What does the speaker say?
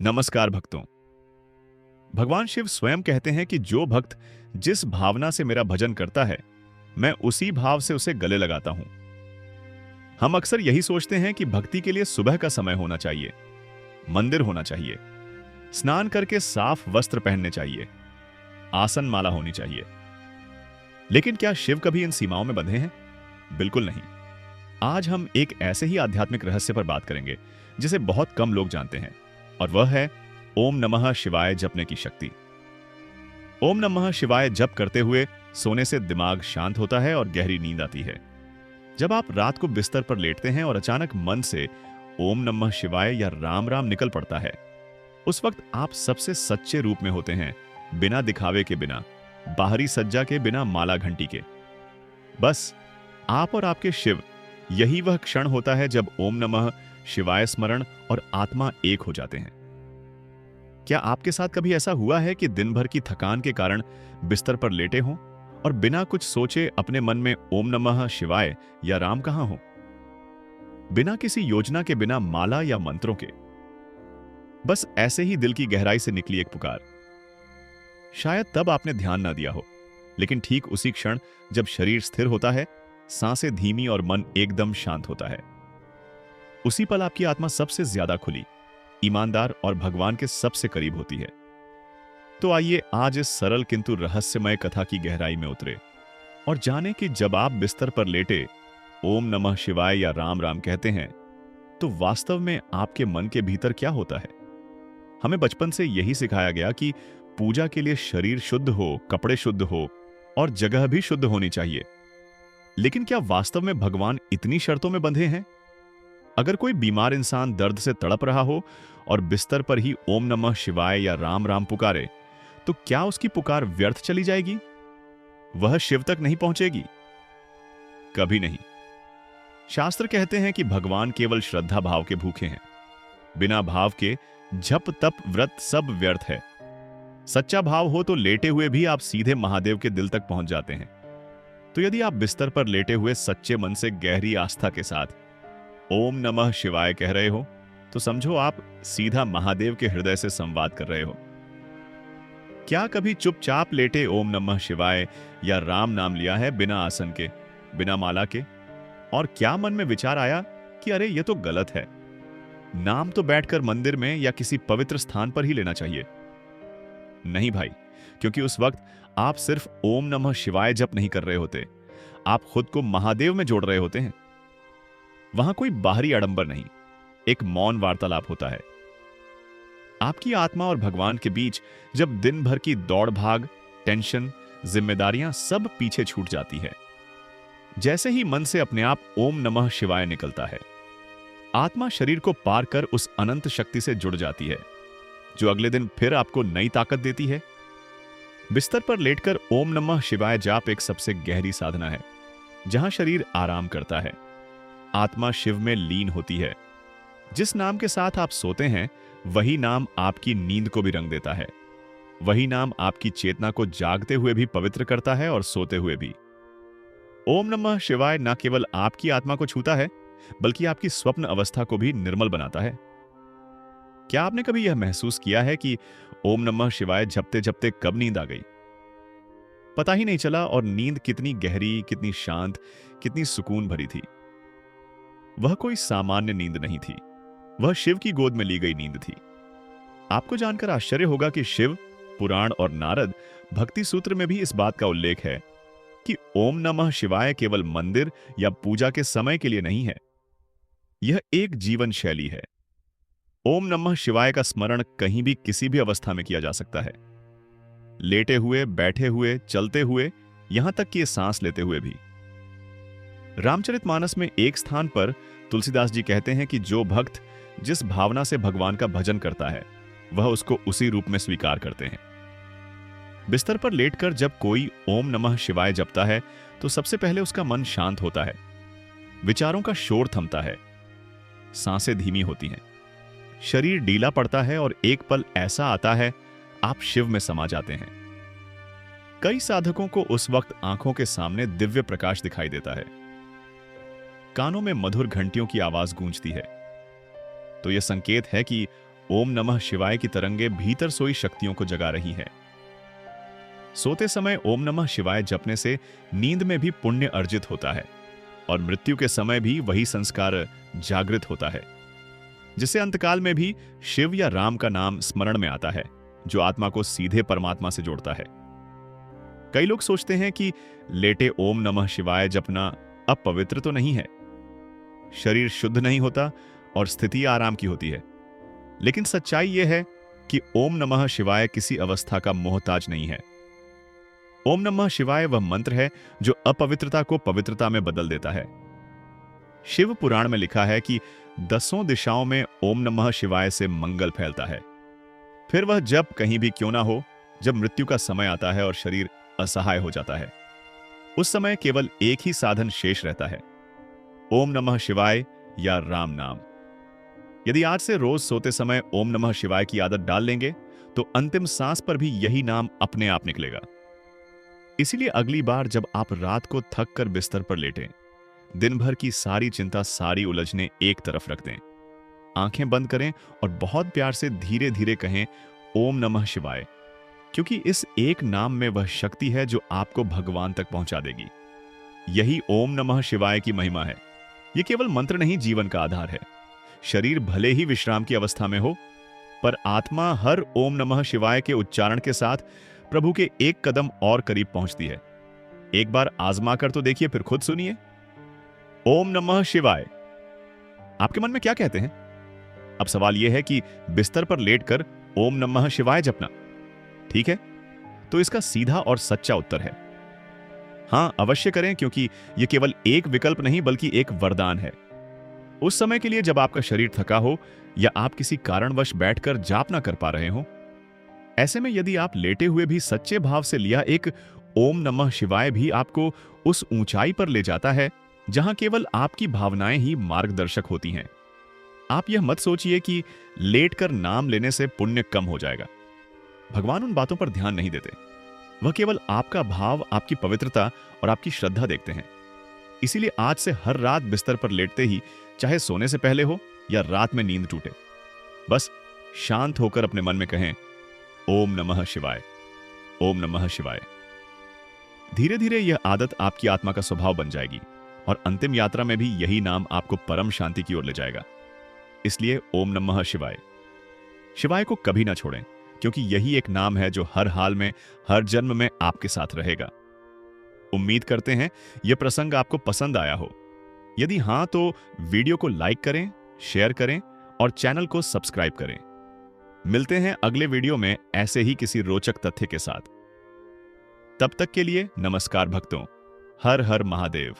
नमस्कार भक्तों। भगवान शिव स्वयं कहते हैं कि जो भक्त जिस भावना से मेरा भजन करता है, मैं उसी भाव से उसे गले लगाता हूं। हम अक्सर यही सोचते हैं कि भक्ति के लिए सुबह का समय होना चाहिए, मंदिर होना चाहिए, स्नान करके साफ वस्त्र पहनने चाहिए, आसन माला होनी चाहिए। लेकिन क्या शिव कभी इन सीमाओं में बंधे हैं? बिल्कुल नहीं। आज हम एक ऐसे ही आध्यात्मिक रहस्य पर बात करेंगे जिसे बहुत कम लोग जानते हैं, और वह है ओम नमः शिवाय जपने की शक्ति। ओम नमः शिवाय जप करते हुए सोने से दिमाग शांत होता है और गहरी नींद आती है। जब आप रात को बिस्तर पर लेटते हैं और अचानक मन से ओम नमः शिवाय या राम राम निकल पड़ता है, उस वक्त आप सबसे सच्चे रूप में होते हैं, बिना दिखावे के, बिना बाहरी सज्जा के, बिना माला घंटी के। बस आप और आपके शिव, यही वह क्षण होता है जब ओम नमः शिवाय स्मरण और आत्मा एक हो जाते हैं। क्या आपके साथ कभी ऐसा हुआ है कि दिन भर की थकान के कारण बिस्तर पर लेटे हों और बिना कुछ सोचे अपने मन में ओम नमः शिवाय या राम कहा हो? बिना किसी योजना के, बिना माला या मंत्रों के, बस ऐसे ही दिल की गहराई से निकली एक पुकार। शायद तब आपने ध्यान ना दिया हो, लेकिन ठीक उसी क्षण जब शरीर स्थिर होता है, सांसें धीमी और मन एकदम शांत होता है, उसी पल आपकी आत्मा सबसे ज्यादा खुली, ईमानदार और भगवान के सबसे करीब होती है। तो आइए आज इस सरल किंतु रहस्यमय कथा की गहराई में उतरे और जाने कि जब आप बिस्तर पर लेटे ओम नमः शिवाय या राम राम कहते हैं, तो वास्तव में आपके मन के भीतर क्या होता है। हमें बचपन से यही सिखाया गया कि पूजा के लिए शरीर शुद्ध हो, कपड़े शुद्ध हो और जगह भी शुद्ध होनी चाहिए। लेकिन क्या वास्तव में भगवान इतनी शर्तों में बंधे हैं? अगर कोई बीमार इंसान दर्द से तड़प रहा हो और बिस्तर पर ही ओम नमः शिवाय या राम राम पुकारे, तो क्या उसकी पुकार व्यर्थ चली जाएगी? वह शिव तक नहीं पहुंचेगी? कभी नहीं। शास्त्र कहते हैं कि भगवान केवल श्रद्धा भाव के भूखे हैं। बिना भाव के जप तप व्रत सब व्यर्थ है। सच्चा भाव हो तो लेटे हुए भी आप सीधे महादेव के दिल तक पहुंच जाते हैं। तो यदि आप बिस्तर पर लेटे हुए सच्चे मन से गहरी आस्था के साथ ओम नमः शिवाय कह रहे हो, तो समझो आप सीधा महादेव के हृदय से संवाद कर रहे हो। क्या कभी चुपचाप लेटे ओम नमः शिवाय या राम नाम लिया है, बिना आसन के, बिना माला के? और क्या मन में विचार आया कि अरे ये तो गलत है, नाम तो बैठकर मंदिर में या किसी पवित्र स्थान पर ही लेना चाहिए? नहीं भाई, क्योंकि उस वक्त आप सिर्फ ओम नमः शिवाय जप नहीं कर रहे होते, आप खुद को महादेव में जोड़ रहे होते हैं। वहां कोई बाहरी आडंबर नहीं, एक मौन वार्तालाप होता है आपकी आत्मा और भगवान के बीच। जब दिन भर की दौड़ भाग, टेंशन, जिम्मेदारियां सब पीछे छूट जाती है, जैसे ही मन से अपने आप ओम नमः शिवाय निकलता है, आत्मा शरीर को पार कर उस अनंत शक्ति से जुड़ जाती है, जो अगले दिन फिर आपको नई ताकत देती है। बिस्तर पर लेटकर ओम नमः शिवाय जाप एक सबसे गहरी साधना है, जहां शरीर आराम करता है, आत्मा शिव में लीन होती है। जिस नाम के साथ आप सोते हैं, वही नाम आपकी नींद को भी रंग देता है। वही नाम आपकी चेतना को जागते हुए भी पवित्र करता है और सोते हुए भी। ओम नमः शिवाय न केवल आपकी आत्मा को छूता है, बल्कि आपकी स्वप्न अवस्था को भी निर्मल बनाता है। क्या आपने कभी यह महसूस किया है कि ओम नमः शिवाय जपते जपते कब नींद आ गई, पता ही नहीं चला, और नींद कितनी गहरी, कितनी शांत, कितनी सुकून भरी थी? वह कोई सामान्य नींद नहीं थी, वह शिव की गोद में ली गई नींद थी। आपको जानकर आश्चर्य होगा कि शिव, पुराण और नारद भक्ति सूत्र में भी इस बात का उल्लेख है कि ओम नमः शिवाय केवल मंदिर या पूजा के समय के लिए नहीं है, यह एक जीवन शैली है। ओम नमः शिवाय का स्मरण कहीं भी किसी भी अवस्था में किया जा सकता है, लेटे हुए, बैठे हुए, चलते हुए, यहां तक कि सांस लेते हुए भी। रामचरितमानस में एक स्थान पर तुलसीदास जी कहते हैं कि जो भक्त जिस भावना से भगवान का भजन करता है, वह उसको उसी रूप में स्वीकार करते हैं। बिस्तर पर लेटकर जब कोई ओम नमः शिवाय जपता है, तो सबसे पहले उसका मन शांत होता है, विचारों का शोर थमता है, सांसें धीमी होती हैं, शरीर डीला पड़ता है और एक पल ऐसा आता है आप शिव में समा जाते हैं। कई साधकों को उस वक्त आंखों के सामने दिव्य प्रकाश दिखाई देता है, कानों में मधुर घंटियों की आवाज गूंजती है, तो यह संकेत है कि ओम नमः शिवाय की तरंगे भीतर सोई शक्तियों को जगा रही है। सोते समय ओम नमः शिवाय जपने से नींद में भी पुण्य अर्जित होता है और मृत्यु के समय भी वही संस्कार जागृत होता है, जिससे अंतकाल में भी शिव या राम का नाम स्मरण में आता है, जो आत्मा को सीधे परमात्मा से जोड़ता है। कई लोग सोचते हैं कि लेटे ओम नमः शिवाय जपना अपवित्र तो नहीं है, शरीर शुद्ध नहीं होता और स्थिति आराम की होती है। लेकिन सच्चाई यह है कि ओम नमः शिवाय किसी अवस्था का मोहताज नहीं है। ओम नमः शिवाय वह मंत्र है जो अपवित्रता को पवित्रता में बदल देता है। शिव पुराण में लिखा है कि 10 दिशाओं में ओम नमः शिवाय से मंगल फैलता है। फिर वह जब कहीं भी क्यों ना हो, जब मृत्यु का समय आता है और शरीर असहाय हो जाता है, उस समय केवल एक ही साधन शेष रहता है, ओम नमः शिवाय या राम नाम। यदि आज से रोज सोते समय ओम नमः शिवाय की आदत डाल लेंगे तो अंतिम सांस पर भी यही नाम अपने आप निकलेगा। इसीलिए अगली बार जब आप रात को थक कर बिस्तर पर लेटें, दिन भर की सारी चिंता, सारी उलझने एक तरफ रख दें, आंखें बंद करें और बहुत प्यार से धीरे धीरे कहें ओम नमः शिवाय, क्योंकि इस एक नाम में वह शक्ति है जो आपको भगवान तक पहुंचा देगी। यही ओम नमः शिवाय की महिमा है। यह केवल मंत्र नहीं, जीवन का आधार है। शरीर भले ही विश्राम की अवस्था में हो, पर आत्मा हर ओम नमः शिवाय के उच्चारण के साथ प्रभु के एक कदम और करीब पहुंचती है। एक बार आजमा कर तो देखिए, फिर खुद सुनिए। ओम नमः शिवाय। आपके मन में क्या कहते हैं? अब सवाल यह है कि बिस्तर पर लेटकर ओम नमः शिवाय जपना ठीक है? तो इसका सीधा और सच्चा उत्तर है हां, अवश्य करें, क्योंकि यह केवल एक विकल्प नहीं बल्कि एक वरदान है। उस समय के लिए जब आपका शरीर थका हो या आप किसी कारणवश बैठकर जाप ना कर पा रहे हो, ऐसे में यदि आप लेटे हुए भी सच्चे भाव से लिया एक ओम नमः शिवाय भी आपको उस ऊंचाई पर ले जाता है जहां केवल आपकी भावनाएं ही मार्गदर्शक होती हैं। आप यह मत सोचिए कि लेटकर नाम लेने से पुण्य कम हो जाएगा। भगवान उन बातों पर ध्यान नहीं देते। वह केवल आपका भाव, आपकी पवित्रता और आपकी श्रद्धा देखते हैं। इसीलिए आज से हर रात बिस्तर पर लेटते ही, चाहे सोने से पहले हो या रात में नींद टूटे, बस शांत होकर अपने मन में कहें ओम नमः शिवाय, ओम नमः शिवाय। धीरे धीरे यह आदत आपकी आत्मा का स्वभाव बन जाएगी और अंतिम यात्रा में भी यही नाम आपको परम शांति की ओर ले जाएगा। इसलिए ओम नमः शिवाय। शिवाय को कभी ना छोड़ें, क्योंकि यही एक नाम है जो हर हाल में, हर जन्म में आपके साथ रहेगा। उम्मीद करते हैं यह प्रसंग आपको पसंद आया हो। यदि हां तो वीडियो को लाइक करें, शेयर करें और चैनल को सब्सक्राइब करें। मिलते हैं अगले वीडियो में ऐसे ही किसी रोचक तथ्य के साथ। तब तक के लिए नमस्कार भक्तों। हर हर महादेव।